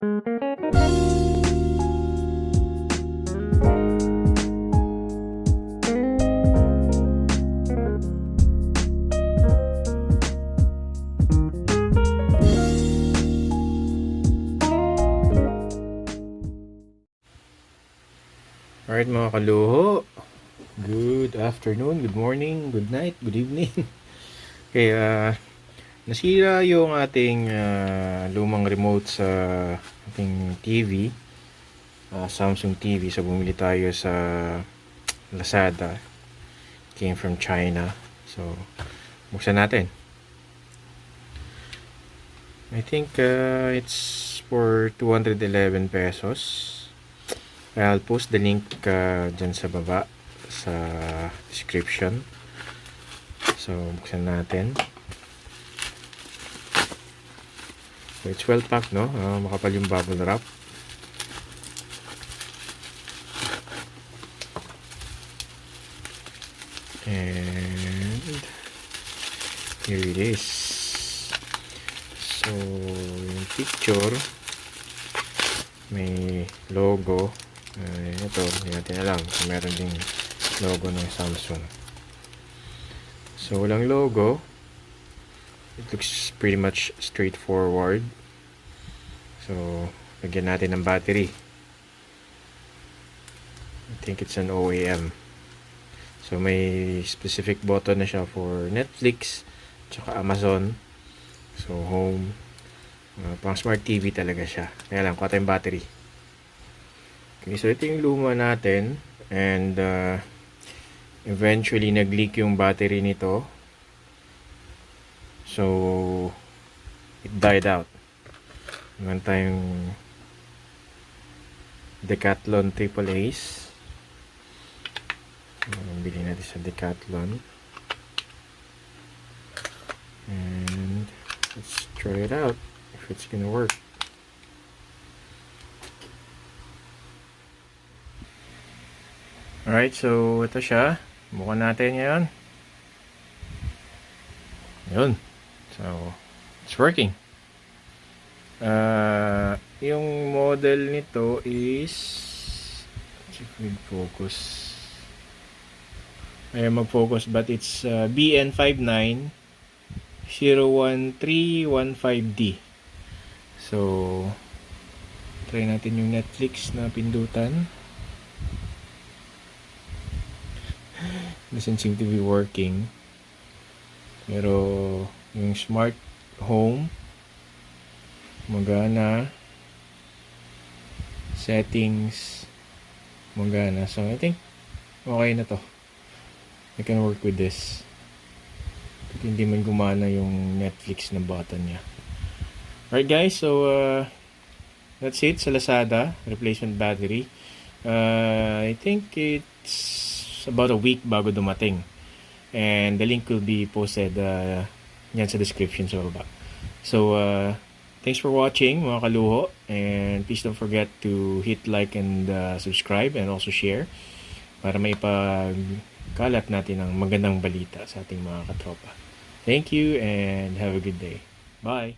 Alright mga kaluho, good afternoon, good morning, good night, good evening. Okay, nasira yung ating lumang remote sa ating TV, Samsung TV. So bumili tayo sa Lazada, came from China. So buksan natin. I think it's for 211 pesos. I'll post the link dyan sa baba sa description. So buksan natin. So it's well packed, no? Makapal yung bubble wrap. And here it is. So yung picture, may logo. Ito, hindi natin alam kung meron ding logo ng Samsung. So walang logo. It looks pretty much straightforward. So lagyan natin ng battery. I think it's an OEM. So may specific button na siya for Netflix tsaka Amazon. So home, pang smart TV talaga siya. Kaya lang, kuha tayong battery. Okay, so ito yung luma natin. And eventually nag-leak yung battery nito. So it died out. Meron tayong Decathlon Triple Ace. Bili natin sa Decathlon. And let's try it out if it's gonna work. Alright, so ito siya. Bukan natin ngayon. Yun. So, it's working. Yung model nito is, check with focus. Ayaw mag-focus, but it's BN59-01315D. So, try natin yung Netflix na pindutan. Doesn't seem to be working. Pero yung smart home magana, settings magana. So I think okay na to. I can work with this. But hindi man gumana yung Netflix na button niya. Alright guys, so that's it sa Lazada replacement battery. I think it's about a week bago dumating, and the link will be posted yan sa description sa baba. So thanks for watching mga kaluho, and please don't forget to hit like and subscribe, and also share para may pagkalat natin ng magandang balita sa ating mga katropa. Thank you and have a good day. Bye.